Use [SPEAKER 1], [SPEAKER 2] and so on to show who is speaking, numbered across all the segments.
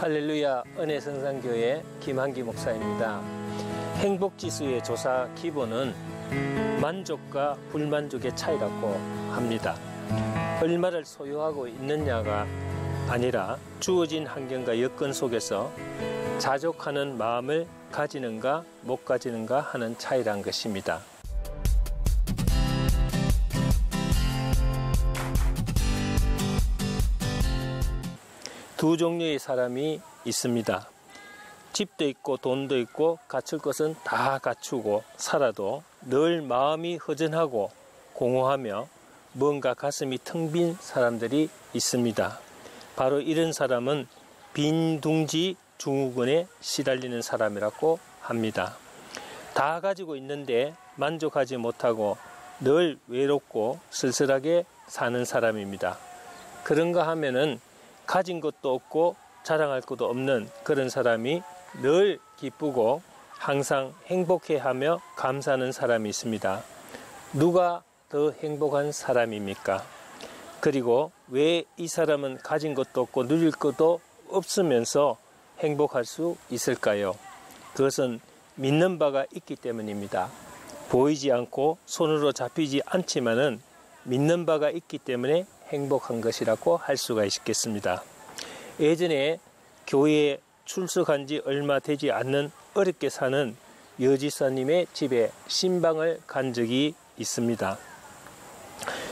[SPEAKER 1] 할렐루야 은혜성산교회 김한기 목사입니다. 행복지수의 조사 기본은 만족과 불만족의 차이라고 합니다. 얼마를 소유하고 있느냐가 아니라 주어진 환경과 여건 속에서 자족하는 마음을 가지는가 못 가지는가 하는 차이란 것입니다. 두 종류의 사람이 있습니다. 집도 있고 돈도 있고 갖출 것은 다 갖추고 살아도 늘 마음이 허전하고 공허하며 뭔가 가슴이 텅 빈 사람들이 있습니다. 바로 이런 사람은 빈둥지 증후군에 시달리는 사람이라고 합니다. 다 가지고 있는데 만족하지 못하고 늘 외롭고 쓸쓸하게 사는 사람입니다. 그런가 하면은 가진 것도 없고 자랑할 것도 없는 그런 사람이 늘 기쁘고 항상 행복해하며 감사하는 사람이 있습니다. 누가 더 행복한 사람입니까? 그리고 왜 이 사람은 가진 것도 없고 누릴 것도 없으면서 행복할 수 있을까요? 그것은 믿는 바가 있기 때문입니다. 보이지 않고 손으로 잡히지 않지만은 믿는 바가 있기 때문에 행복한 것이라고 할 수가 있겠습니다. 예전에 교회에 출석한 지 얼마 되지 않는 어렵게 사는 여지사님의 집에 신방을 간 적이 있습니다.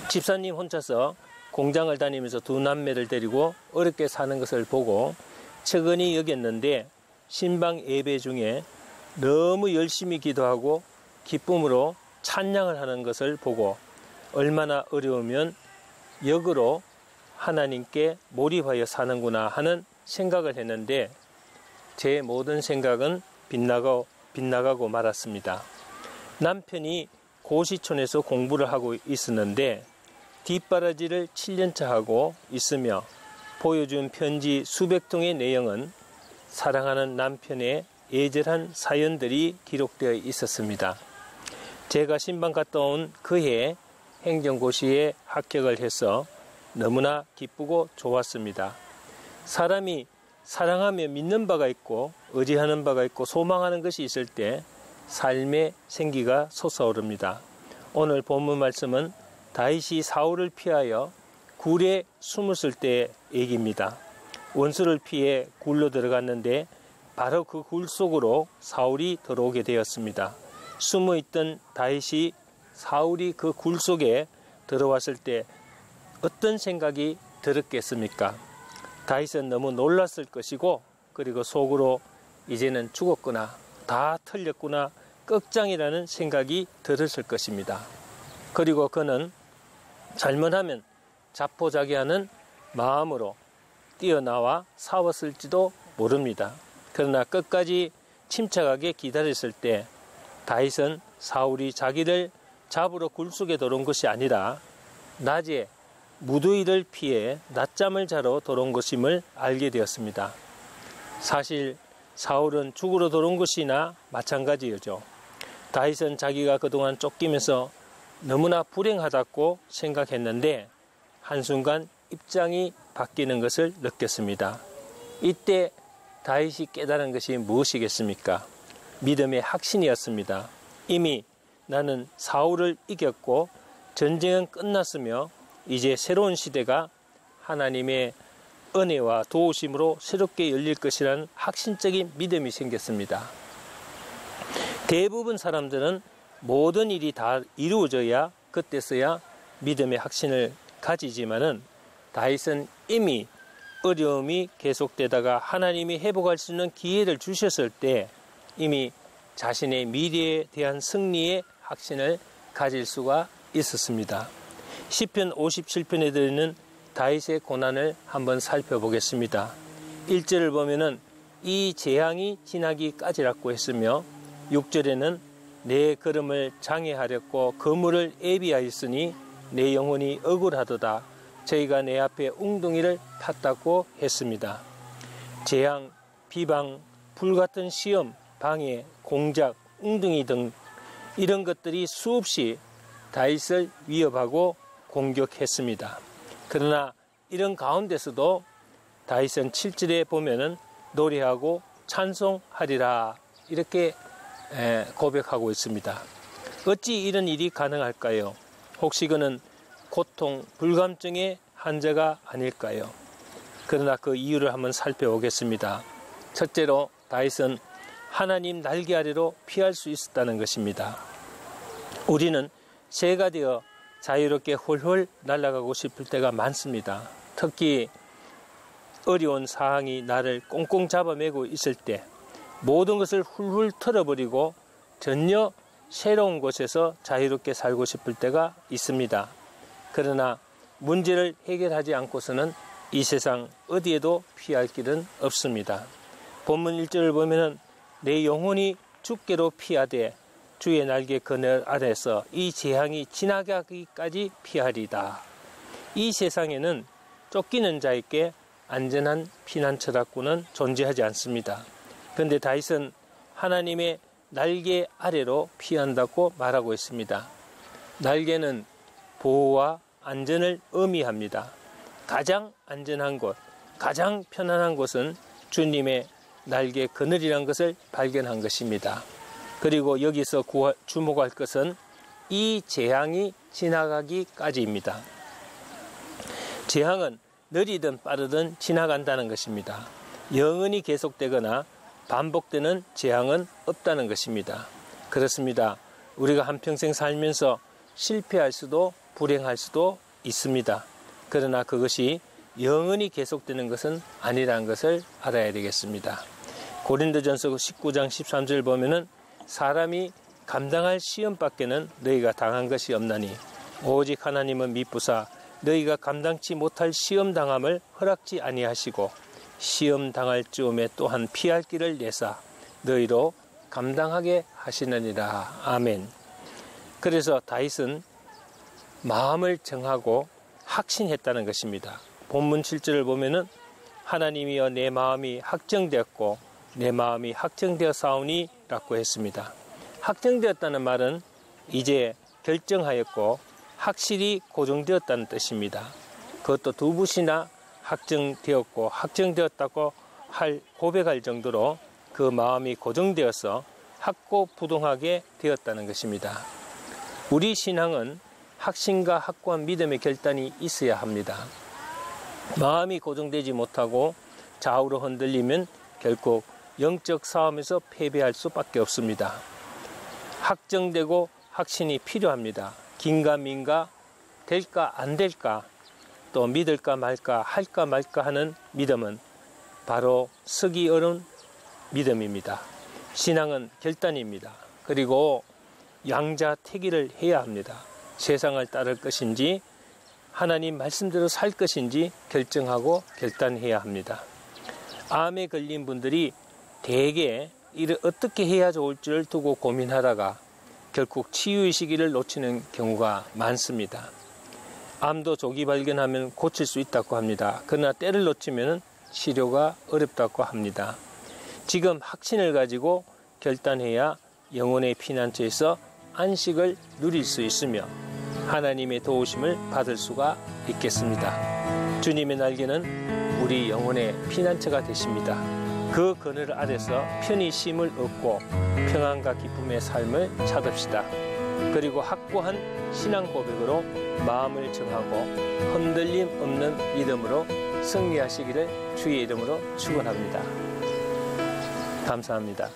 [SPEAKER 1] 집사님 혼자서 공장을 다니면서 두 남매를 데리고 어렵게 사는 것을 보고 측은히 여겼는데 신방 예배 중에 너무 열심히 기도하고 기쁨으로 찬양을 하는 것을 보고 얼마나 어려우면 역으로 하나님께 몰입하여 사는구나 하는 생각을 했는데 제 모든 생각은 빗나가고 말았습니다. 남편이 고시촌에서 공부를 하고 있었는데 뒷바라지를 7년차 하고 있으며 보여준 편지 수백 통의 내용은 사랑하는 남편의 애절한 사연들이 기록되어 있었습니다. 제가 신방 갔다 온 그해 행정고시에 합격을 해서 너무나 기쁘고 좋았습니다. 사람이 사랑하며 믿는 바가 있고 의지하는 바가 있고 소망하는 것이 있을 때 삶의 생기가 솟아오릅니다. 오늘 본문 말씀은 다윗이 사울을 피하여 굴에 숨었을 때의 얘기입니다. 원수를 피해 굴로 들어갔는데 바로 그 굴 속으로 사울이 들어오게 되었습니다. 숨어있던 다윗이 사울이 그 굴 속에 들어왔을 때 어떤 생각이 들었겠습니까? 다윗은 너무 놀랐을 것이고 그리고 속으로 이제는 죽었구나, 다 틀렸구나, 끝장이라는 생각이 들었을 것입니다. 그리고 그는 잘못하면 자포자기하는 마음으로 뛰어나와 싸웠을지도 모릅니다. 그러나 끝까지 침착하게 기다렸을 때 다윗은 사울이 자기를 잡으러 굴 속에 들어온 것이 아니라 낮에 무더위를 피해 낮잠을 자러 들어온 것임을 알게 되었습니다. 사실 사울은 죽으러 들어온 것이나 마찬가지였죠. 다윗은 자기가 그동안 쫓기면서 너무나 불행하다고 생각했는데 한순간 입장이 바뀌는 것을 느꼈습니다. 이때 다윗이 깨달은 것이 무엇이겠습니까? 믿음의 확신이었습니다. 이미 나는 사울을 이겼고 전쟁은 끝났으며 이제 새로운 시대가 하나님의 은혜와 도우심으로 새롭게 열릴 것이라는 확신적인 믿음이 생겼습니다. 대부분 사람들은 모든 일이 다 이루어져야 그때서야 믿음의 확신을 가지지만은 다윗은 이미 어려움이 계속되다가 하나님이 회복할 수 있는 기회를 주셨을 때 이미 자신의 미래에 대한 승리의 확신을 가질 수가 있었습니다. 시편 57편에 들어있는 다윗의 고난을 한번 살펴보겠습니다. 1절을 보면은 이 재앙이 지나기까지라고 했으며 6절에는 내 걸음을 장애하렸고 거물을 애비하였으니 내 영혼이 억울하도다. 저희가 내 앞에 웅덩이를 팠다고 했습니다. 재앙, 비방, 불같은 시험, 방해, 공작, 웅덩이 등 이런 것들이 수없이 다윗을 위협하고 공격했습니다. 그러나 이런 가운데서도 다윗은 7절에 보면은 노래하고 찬송하리라 이렇게 고백하고 있습니다. 어찌 이런 일이 가능할까요? 혹시 그는 고통, 불감증의 환자가 아닐까요? 그러나 그 이유를 한번 살펴보겠습니다. 첫째로 다윗은 하나님 날개 아래로 피할 수 있었다는 것입니다. 우리는 새가 되어 자유롭게 훌훌 날아가고 싶을 때가 많습니다. 특히 어려운 상황이 나를 꽁꽁 잡아매고 있을 때 모든 것을 훌훌 털어버리고 전혀 새로운 곳에서 자유롭게 살고 싶을 때가 있습니다. 그러나 문제를 해결하지 않고서는 이 세상 어디에도 피할 길은 없습니다. 본문 1절을 보면은 내 영혼이 주께로 피하되 주의 날개 그늘 아래서 이 재앙이 지나가기까지 피하리다. 이 세상에는 쫓기는 자에게 안전한 피난처라고는 존재하지 않습니다. 그런데 다윗은 하나님의 날개 아래로 피한다고 말하고 있습니다. 날개는 보호와 안전을 의미합니다. 가장 안전한 곳, 가장 편안한 곳은 주님의 날개 그늘이라는 것을 발견한 것입니다. 그리고 여기서 주목할 것은 이 재앙이 지나가기까지입니다. 재앙은 느리든 빠르든 지나간다는 것입니다. 영원히 계속되거나 반복되는 재앙은 없다는 것입니다. 그렇습니다. 우리가 한평생 살면서 실패할 수도 불행할 수도 있습니다. 그러나 그것이 영원히 계속되는 것은 아니라는 것을 알아야 되겠습니다. 고린도전서 19장 13절 보면은 사람이 감당할 시험밖에는 너희가 당한 것이 없나니 오직 하나님은 미쁘사 너희가 감당치 못할 시험 당함을 허락지 아니하시고 시험 당할 즈음에 또한 피할 길을 내사 너희로 감당하게 하시느니라. 아멘. 그래서 다윗은 마음을 정하고 확신했다는 것입니다. 본문 7절을 보면은 하나님이여 내 마음이 확정되었고 내 마음이 확정되어 사오니 라고 했습니다. 확정되었다는 말은 이제 결정하였고 확실히 고정되었다는 뜻입니다. 그것도 두 붓이나 확정되었고 확정되었다고 고백할 정도로 그 마음이 고정되어서 확고부동하게 되었다는 것입니다. 우리 신앙은 확신과 확고한 믿음의 결단이 있어야 합니다. 마음이 고정되지 못하고 좌우로 흔들리면 결국 영적 싸움에서 패배할 수밖에 없습니다. 확정되고 확신이 필요합니다. 긴가민가 될까 안 될까 또 믿을까 말까 할까 말까 하는 믿음은 바로 서기 어려운 믿음입니다. 신앙은 결단입니다. 그리고 양자택일을 해야 합니다. 세상을 따를 것인지 하나님 말씀대로 살 것인지 결정하고 결단해야 합니다. 암에 걸린 분들이 대개 이를 어떻게 해야 좋을지를 두고 고민하다가 결국 치유의 시기를 놓치는 경우가 많습니다. 암도 조기 발견하면 고칠 수 있다고 합니다. 그러나 때를 놓치면 치료가 어렵다고 합니다. 지금 확신을 가지고 결단해야 영혼의 피난처에서 안식을 누릴 수 있으며 하나님의 도우심을 받을 수가 있겠습니다. 주님의 날개는 우리 영혼의 피난처가 되십니다. 그 그늘 아래서 편히 쉼을 얻고 평안과 기쁨의 삶을 찾읍시다. 그리고 확고한 신앙 고백으로 마음을 정하고 흔들림 없는 믿음으로 승리하시기를 주의 이름으로 축원합니다. 감사합니다.